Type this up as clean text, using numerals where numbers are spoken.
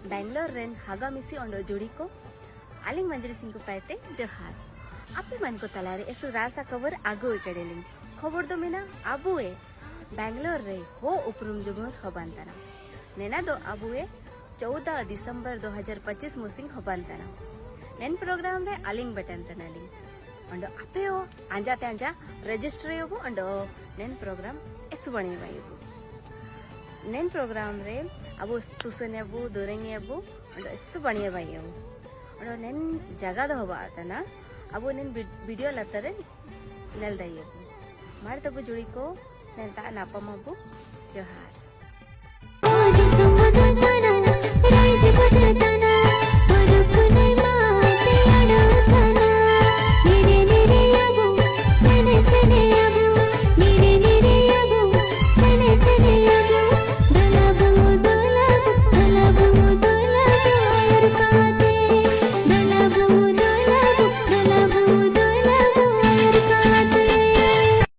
Bangalore rain हागा मिसी Ondo जुड़ी को आलिंग मंजरी सिंह को पाते जोहार आपे मन को तलारे एसु रासा खबर आगो कडेलिंग खबर दो मेना आबुए बेंगलोर रे हो उपरुम जुगुन हबानताना नेना दो आबुए 14 दिसंबर 2025 मुसिंग हबानताना नेन प्रोग्राम रे आलिंग बटन तनालिंग अंडो आपे ओ आंजा त्यांजा रजिस्टर योबो अंडो नेन प्रोग्राम एसु बणी वायबो नेन प्रोग्राम रे अबो सुसनेबो दोरेंगेबो अंडो एसु बणी वायबो अंडो नेन जगह दो हबातना अबो नेन वीडियो लतरे नेल दयबो मार तबो जुड़ी को नेन ता नापमबो जोहार Bye.